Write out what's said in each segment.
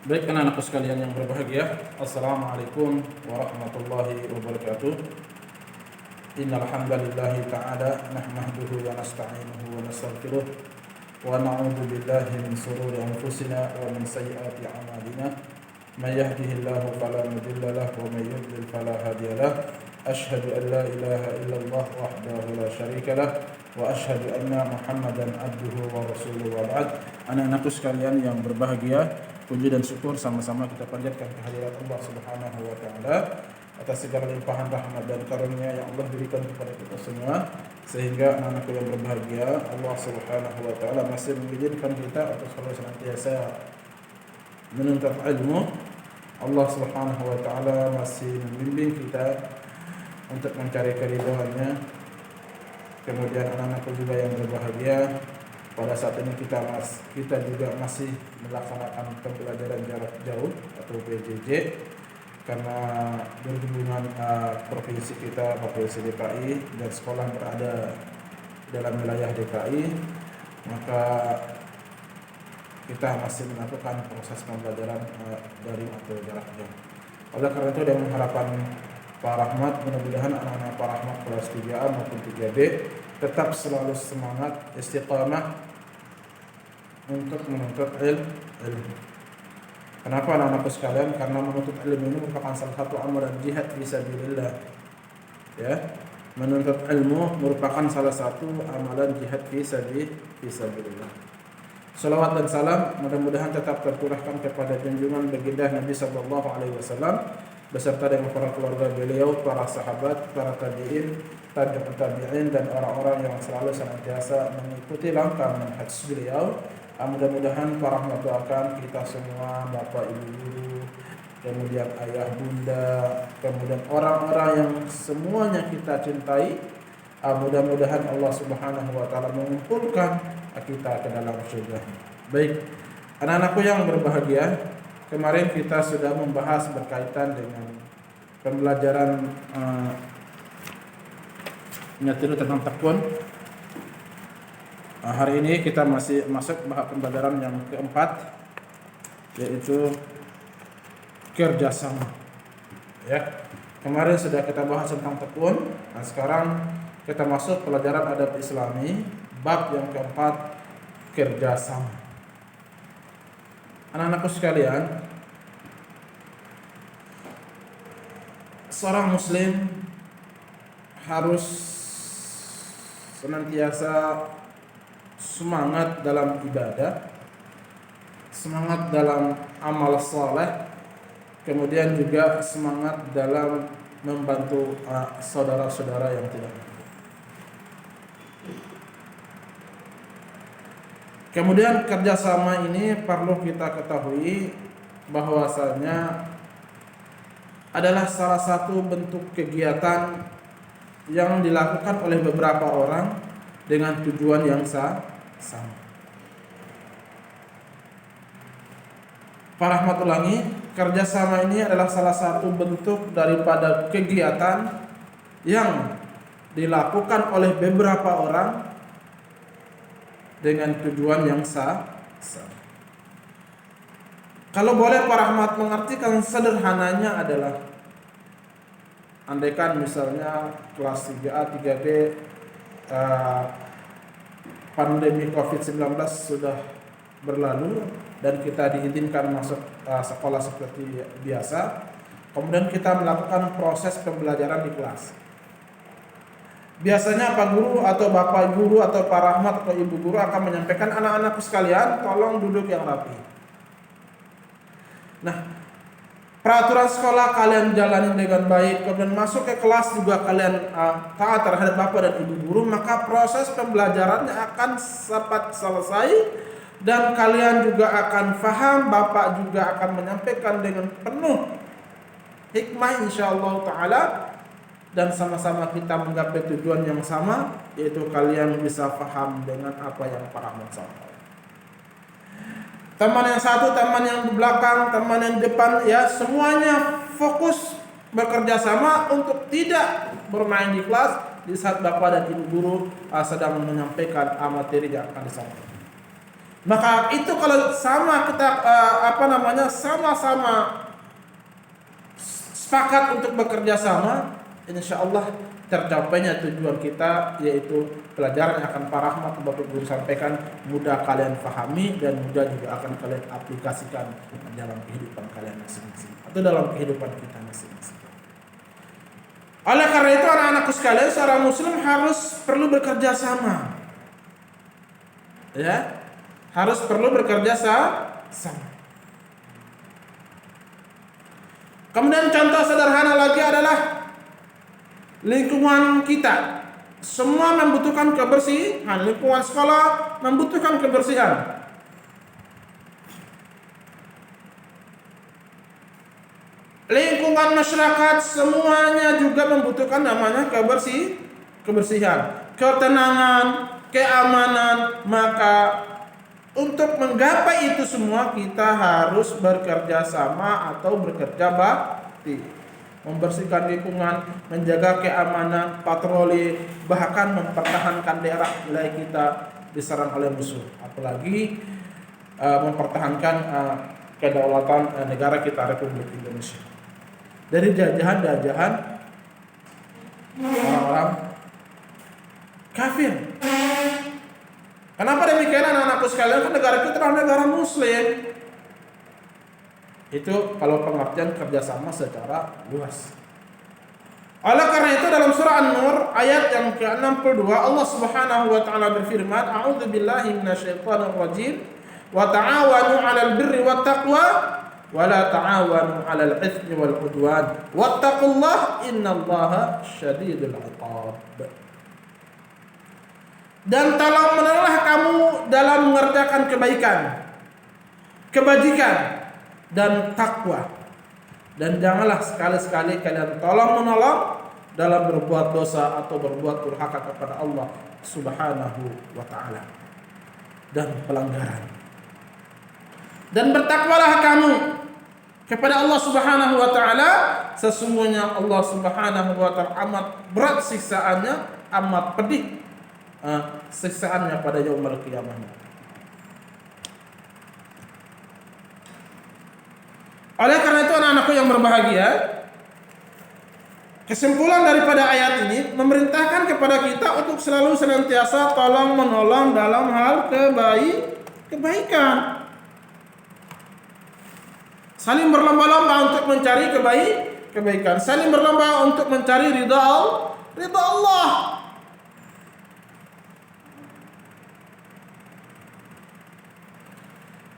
Baik anak-anakku sekalian yang berbahagia, Assalamualaikum warahmatullahi wabarakatuh. Innal hamdalillahi ta'ala nahmaduhu wa nasta'inuhu wa nastaghfiruh wa na'udzu billahi min shururi anfusina wa min sayyiati a'malina. May yahdihillahu fala mudilla lahu wa may yudlil fala hadiya lahu. Asyhadu an la ilaha illallah wahdahu la syarika lah wa asyhadu anna Muhammadan abduhu wa rasuluhu wa ba'd. Anak-anakku sekalian yang berbahagia, puji dan syukur sama-sama kita panjatkan kehadirat Allah Subhanahu wa taala atas segala limpahan rahmat dan karunia yang Allah berikan kepada kita semua, sehingga anak-anakku yang berbahagia, Allah Subhanahu wa taala masih mengizinkan kita untuk selalu senantiasa menuntut ilmu. Allah Subhanahu wa taala masih membimbing kita untuk mencari keridhaannya. Kemudian anak-anakku juga yang berbahagia, pada saat ini kita juga masih melaksanakan pembelajaran jarak jauh atau PJJ karena berhubungan provinsi kita, provinsi DKI, dan sekolah berada dalam wilayah DKI, maka kita masih melakukan proses pembelajaran daring atau jarak jauh. Oleh karena itu, dengan harapan Pak Rahmat, mudah-mudahan anak-anak Pak Rahmat kelas 3A maupun 3B tetap selalu semangat, istiqamah untuk menuntut ilmu. Kenapa anak-anakku sekalian? Karena menuntut ilmu ini merupakan salah satu amalan jihad fisabilillah. Ya, menuntut ilmu merupakan salah satu amalan jihad fisabilillah. Salawat dan salam mudah-mudahan tetap tercurahkan kepada junjungan baginda Nabi sallallahu alaihi wasallam beserta dengan para keluarga beliau, para sahabat, para tabi'in, tabi'in, dan orang-orang yang selalu senantiasa mengikuti langkah manhaj beliau. Mudah-mudahan Pak Rahmat doakan kita semua, bapak ibu guru, kemudian ayah bunda, kemudian orang-orang yang semuanya kita cintai. Mudah-mudahan Allah Subhanahu wa taala mengumpulkan kita ke dalam surga. Baik, anak-anakku yang berbahagia, kemarin kita sudah membahas berkaitan dengan pembelajaran nyatiru tentang tekun. Hari ini kita masih masuk bahas pembelajaran yang keempat, yaitu kerjasama. Ya, kemarin sudah kita bahas tentang tekun. Nah, sekarang kita masuk pelajaran adab Islami, bab yang keempat, kerjasama. Anak-anakku sekalian, seorang muslim harus senantiasa semangat dalam ibadah, semangat dalam amal saleh, kemudian juga semangat dalam membantu saudara-saudara yang tidak mampu. Kemudian kerjasama ini perlu kita ketahui bahwasanya adalah salah satu bentuk kegiatan yang dilakukan oleh beberapa orang dengan tujuan yang sama. Pak Rahmat ulangi, kerjasama ini adalah salah satu bentuk daripada kegiatan yang dilakukan oleh beberapa orang dengan tujuan yang sama. Kalau boleh Pak Rahmat mengartikan sederhananya adalah, andaikan misalnya kelas 3A, 3B pandemi COVID-19 sudah berlalu dan kita diizinkan masuk sekolah seperti biasa, kemudian kita melakukan proses pembelajaran di kelas. Biasanya Pak Guru atau Bapak Guru atau Pak Rahmat atau Ibu Guru akan menyampaikan, anak-anakku sekalian tolong duduk yang rapi. Nah, peraturan sekolah kalian jalani dengan baik, kemudian masuk ke kelas juga kalian taat terhadap Bapak dan Ibu Guru, maka proses pembelajarannya akan cepat selesai dan kalian juga akan faham. Bapak juga akan menyampaikan dengan penuh hikmah insyaallah ta'ala, dan sama-sama kita menggapai tujuan yang sama, yaitu kalian bisa faham dengan apa yang Pak Rahmat sampaikan. Teman yang satu, teman yang di belakang, teman yang di depan, ya semuanya fokus bekerja sama untuk tidak bermain di kelas di saat Bapak dan Ibu Guru sedang menyampaikan materi yang akan disampaikan. Maka itu kalau sama kita sama-sama sepakat untuk bekerja sama, insya Allah tercapainya tujuan kita, yaitu pelajaran yang akan Pak Rahmat Bapak Guru sampaikan mudah kalian pahami dan mudah juga akan kalian aplikasikan dalam kehidupan kalian masing-masing atau dalam kehidupan kita masing-masing. Oleh karena itu anak-anakku sekalian, seorang muslim harus perlu bekerja sama. Ya, harus perlu bekerja sama. Kemudian contoh sederhana lagi adalah lingkungan kita. Semua membutuhkan kebersihan. Lingkungan sekolah membutuhkan kebersihan. Lingkungan masyarakat semuanya juga membutuhkan namanya kebersihan, ketenangan, keamanan. Maka untuk menggapai itu semua kita harus bekerja sama atau bekerja bakti. Membersihkan lingkungan, menjaga keamanan, patroli, bahkan mempertahankan daerah wilayah kita diserang oleh musuh. Apalagi mempertahankan kedaulatan negara kita Republik Indonesia dari jajahan-jajahan orang-orang kafir. Kenapa demikian anak-anakku sekalian? Kan negara kita adalah negara muslim. Itu kalau pengertian kerjasama secara luas. Oleh karena itu dalam surah An-Nur ayat yang ke-62 Allah Subhanahu wa taala berfirman, "A'udzubillahi minasyaitonir rajim. Wa ta'awanu 'alal birri wat taqwa wa la ta'awanu 'alal itsmi wal 'udwan. Wattaqullaha innallaha syadidul 'iqab." Dan tolong menolonglah kamu dalam mengerjakan kebaikan, kebajikan dan takwa. Dan janganlah sekali-sekali kalian tolong menolong dalam berbuat dosa atau berbuat durhaka kepada Allah Subhanahu wa taala dan pelanggaran. Dan bertakwalah kamu kepada Allah Subhanahu wa taala, sesungguhnya Allah Subhanahu wa taala amat berat siksaannya, amat pedih siksaannya pada yaumul qiyamah. Oleh karena itu anak-anakku yang berbahagia, kesimpulan daripada ayat ini memerintahkan kepada kita untuk selalu senantiasa tolong menolong dalam hal kebaikan. Saling berlomba-lomba untuk mencari kebaikan, saling berlomba untuk mencari ridha Allah.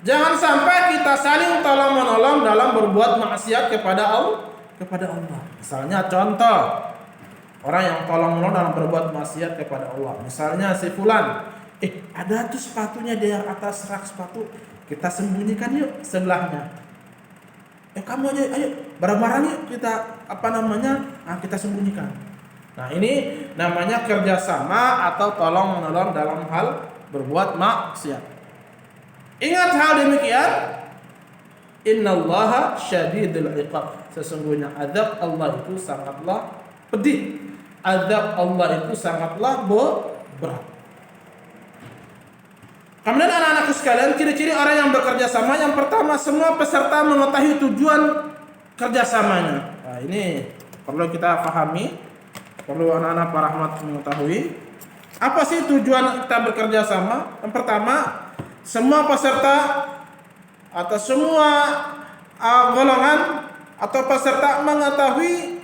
Jangan sampai kita saling tolong menolong dalam berbuat maksiat kepada Allah. Misalnya contoh, orang yang tolong menolong dalam berbuat maksiat kepada Allah. Misalnya si fulan, ada tuh sepatunya di atas rak sepatu, kita sembunyikan yuk sebelahnya. Kamu aja, ayo bareng-bareng yuk kita kita sembunyikan. Nah ini namanya kerjasama atau tolong menolong dalam hal berbuat maksiat. Ingat hal demikian, innallaha syadidul 'iqab. Sesungguhnya azab Allah itu sangatlah pedih. Azab Allah itu sangatlah berat. Kemudian anak-anakku sekalian, ciri-ciri orang yang bekerja sama, yang pertama, semua peserta mengetahui tujuan kerjasamanya. Nah, ini perlu kita pahami, perlu anak-anak Pak Rahmat mengetahui. Apa sih tujuan kita bekerja sama? Yang pertama, semua peserta atau semua golongan atau peserta mengetahui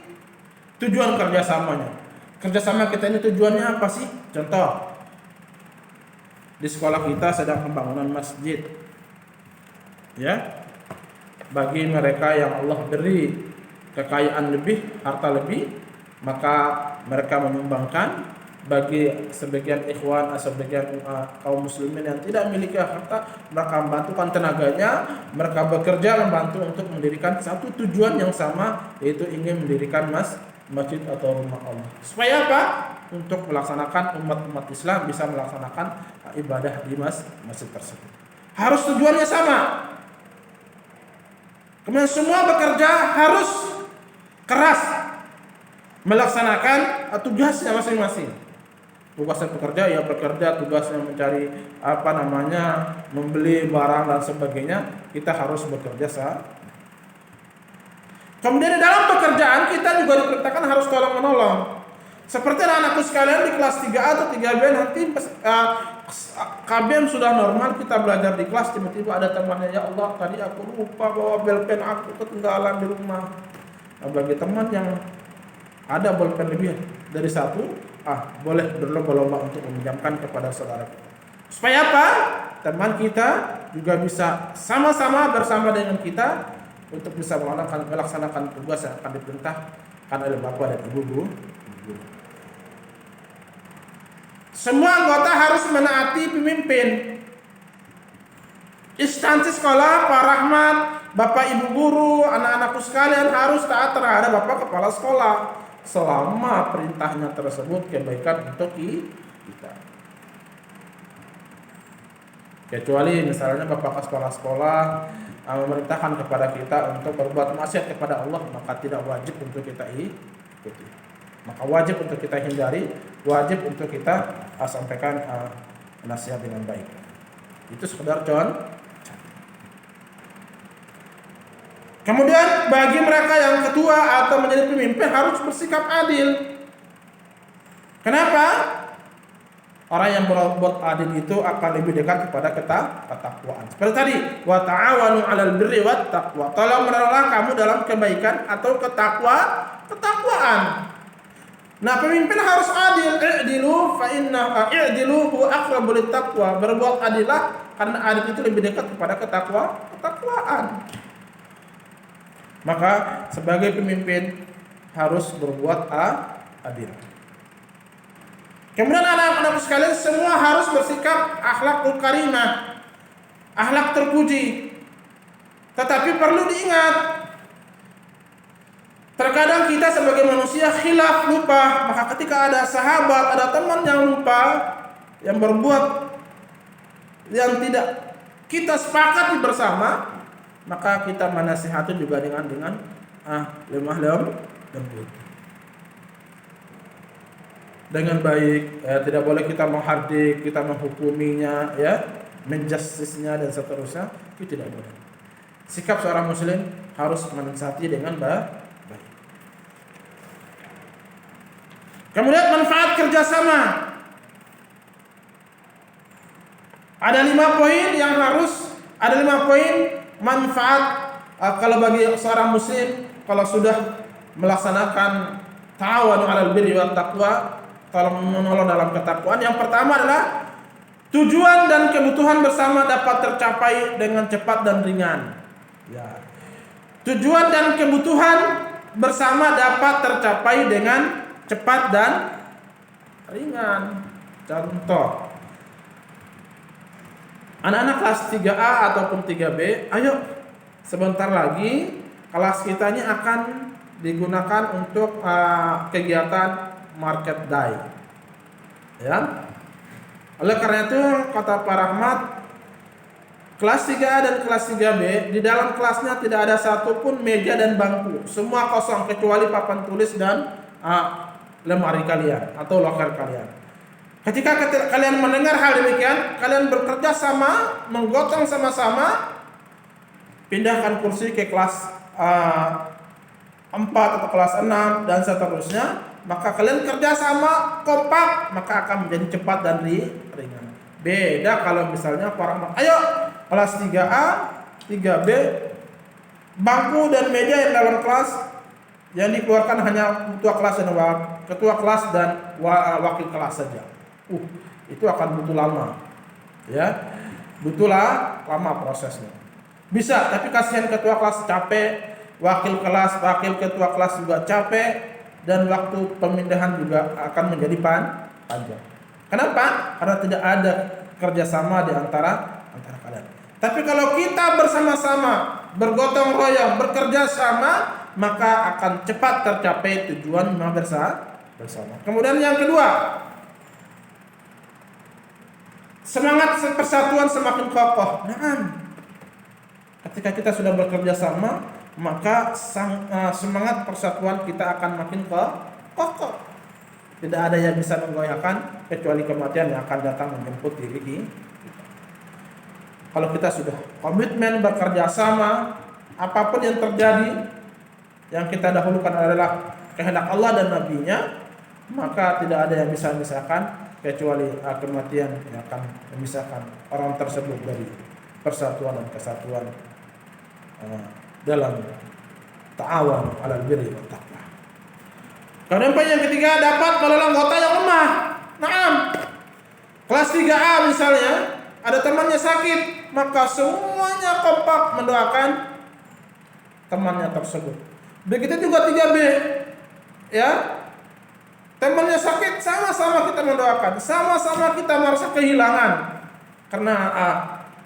tujuan kerjasamanya. Kerjasama kita ini tujuannya apa sih? Contoh, di sekolah kita sedang pembangunan masjid. Ya, bagi mereka yang Allah beri kekayaan lebih, harta lebih, maka mereka menyumbangkan. Bagi sebagian ikhwan, sebagian kaum muslimin yang tidak memiliki harta, mereka membantukan tenaganya, mereka bekerja membantu untuk mendirikan satu tujuan yang sama, yaitu ingin mendirikan masjid atau rumah Allah. Supaya apa? Untuk melaksanakan umat Islam bisa melaksanakan ibadah di masjid tersebut. Harus tujuannya sama. Kemudian semua bekerja harus keras melaksanakan tugasnya masing-masing. Tugasnya pekerja ya bekerja, tugasnya mencari membeli barang dan sebagainya, kita harus bekerja Kemudian di dalam pekerjaan kita juga diperintahkan harus tolong menolong. Seperti anak-anakku sekalian di kelas 3A atau 3B nanti KBM sudah normal, kita belajar di kelas, tiba-tiba ada temannya, ya Allah tadi aku lupa bawa bolpen aku ketinggalan di rumah. Nah, bagi teman yang ada bolpen lebih dari satu, boleh berlomba-lomba untuk meminjamkan kepada saudara kita. Supaya apa? Teman kita juga bisa sama-sama bersama dengan kita untuk bisa melaksanakan tugas yang akan diperintahkan oleh Bapak dan Ibu guru. Semua anggota harus menaati pemimpin. Instansi sekolah, Pak Rahmat, Bapak Ibu guru, anak-anakku sekalian harus taat terhadap Bapak Kepala Sekolah selama perintahnya tersebut kebaikan untuk kita. Kecuali misalnya Bapak Kepala Sekolah memerintahkan kepada kita untuk berbuat maksiat kepada Allah, maka tidak wajib untuk kita ikuti. Maka wajib untuk kita hindari, wajib untuk kita sampaikan nasihat dengan baik. Itu sekedar contoh. Kemudian bagi mereka yang ketua atau menjadi pemimpin harus bersikap adil. Kenapa? Orang yang berbuat adil itu akan lebih dekat kepada ketakwaan. Seperti tadi, wa ta'awanu 'alal birri wat taqwa. Tolong menolong kamu dalam kebaikan atau ketakwaan. Nah, pemimpin harus adil. I'dilu fa inna i'dilu huwa aqrabu littaqwa. Berbuat adillah karena adil itu lebih dekat kepada ketakwaan. Maka sebagai pemimpin harus berbuat adil. Kemudian anak-anak sekalian semua harus bersikap akhlakul karimah, akhlak terpuji. Tetapi perlu diingat, terkadang kita sebagai manusia khilaf, lupa. Maka ketika ada sahabat, ada teman yang lupa, yang berbuat yang tidak kita sepakati bersama, maka kita menasihati juga dengan lemah lembut, dengan baik. Tidak boleh kita menghardik, kita menghukuminya, menjustisnya dan seterusnya. Itu tidak boleh. Sikap seorang muslim harus menasihati dengan baik. Kemudian manfaat kerjasama. Ada 5 poin manfaat kalau bagi seorang muslim kalau sudah melaksanakan ta'awanu 'alal birri wat taqwa, kalau menolong dalam ketakwaan. Yang pertama adalah tujuan dan kebutuhan bersama dapat tercapai dengan cepat dan ringan. Tujuan dan kebutuhan bersama dapat tercapai dengan cepat dan ringan. Contoh, anak-anak kelas 3A ataupun 3B, ayo sebentar lagi kelas kita ini akan digunakan untuk kegiatan market day. Oleh karena itu kata Pak Rahmat, kelas 3A dan kelas 3B di dalam kelasnya tidak ada satupun meja dan bangku, semua kosong kecuali papan tulis dan lemari kalian atau loker kalian. Ketika kalian mendengar hal demikian, kalian bekerja sama, menggotong sama-sama, pindahkan kursi ke kelas 4 atau kelas 6 dan seterusnya. Maka kalian kerja sama kompak, maka akan menjadi cepat dan ringan. Beda kalau misalnya orang, ayo kelas 3A, 3B, bangku dan meja yang dalam kelas yang dikeluarkan hanya ketua kelas dan wakil kelas saja. Itu akan butuh lama. Lama prosesnya. Bisa, tapi kasihan ketua kelas capek, wakil ketua kelas juga capek, dan waktu pemindahan juga akan menjadi panjang. Kenapa? Karena tidak ada kerjasama di antara kalian. Tapi kalau kita bersama-sama, bergotong royong, bekerja sama, maka akan cepat tercapai tujuan bersama. Kemudian yang kedua, semangat persatuan semakin kokoh. Ketika kita sudah bekerja sama, maka semangat persatuan kita akan makin kokoh. Tidak ada yang bisa menggoyahkan kecuali kematian yang akan datang menjemput diri kita. Kalau kita sudah komitmen bekerja sama, apapun yang terjadi, yang kita dahulukan adalah kehendak Allah dan Nabi-Nya, maka tidak ada yang bisa memisahkan kecuali kematian yang akan memisahkan orang tersebut dari persatuan dan kesatuan dalam ta'awun 'alal birri wat taqwa. Kemudian yang ketiga, dapat menolong anggota yang lemah. Naam. Kelas 3A misalnya, ada temannya sakit, maka semuanya kompak mendoakan temannya tersebut. Begitu juga 3B. Ya. Temannya sakit, sama-sama kita mendoakan, sama-sama kita merasa kehilangan. Karena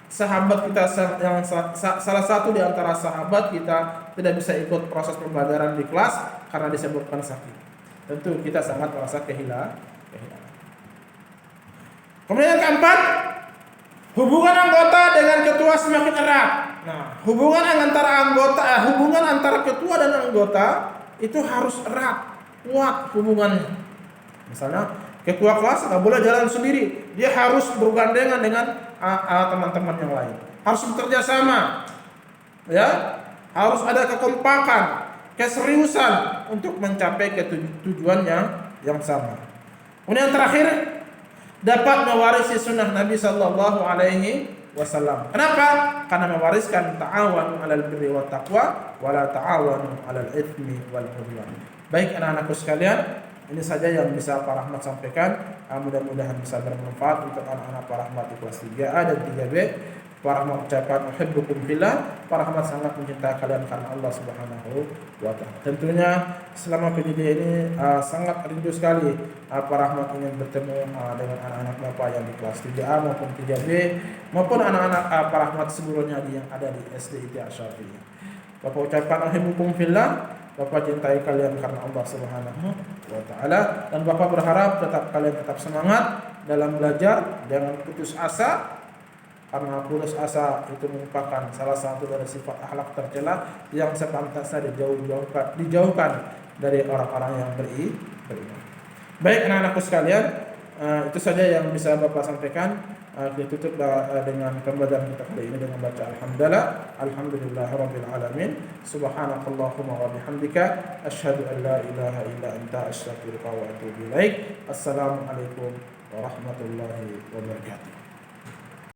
sahabat kita yang salah satu di antara sahabat kita tidak bisa ikut proses pembelajaran di kelas karena disebabkan sakit. Tentu kita sangat merasa kehilangan. Kemudian yang keempat, hubungan anggota dengan ketua semakin erat. Nah, hubungan antara ketua dan anggota itu harus erat, kuat hubungannya. Misalnya ketua kelas nggak boleh jalan sendiri, dia harus bergandengan dengan teman-teman yang lain. Harus bekerja sama, ya, harus ada kekompakan, keseriusan untuk mencapai tujuan yang sama. Kemudian yang terakhir, dapat mewarisi sunnah Nabi Sallallahu Alaihi Wasallam. Kenapa? Karena mewariskan ta'awanu 'alal birri wat taqwa wala ta'awanu 'alal itsmi wal 'udwan. Baik anak-anakku sekalian, ini saja yang bisa Pak Rahmat sampaikan. Mudah-mudahan bisa bermanfaat untuk anak-anak Pak Rahmat di kelas 3A dan 3B. Pak Rahmat ucapkan uhibbukum fillah. Pak Rahmat sangat mencintai kalian karena Allah Subhanahu wa taala. Tentunya selama pendidikan ini sangat rindu sekali Pak Rahmat ingin bertemu dengan anak-anak Bapak yang di kelas 3A maupun 3B maupun anak-anak Pak Rahmat seluruhnya yang ada di SDIT Asy-Syafi'iyah. Bapak ucapkan uhibbukum fillah. Bapak cintai kalian karena Allah Subhanahu wa taala, dan Bapak berharap kalian tetap semangat dalam belajar, jangan putus asa, karena putus asa itu merupakan salah satu dari sifat akhlak tercela yang sepantasnya dijauhkan dari orang-orang yang beriman. Baik anak-anakku sekalian, itu saja yang bisa Bapak sampaikan. Ditutup dengan pembacaan kita kali ini dengan baca alhamdulillahirabbil alamin, subhanakallahumma wa bihamdika asyhadu an la ilaha illa anta astaghfiruka wa atubu ilaik. Assalamualaikum warahmatullahi wabarakatuh.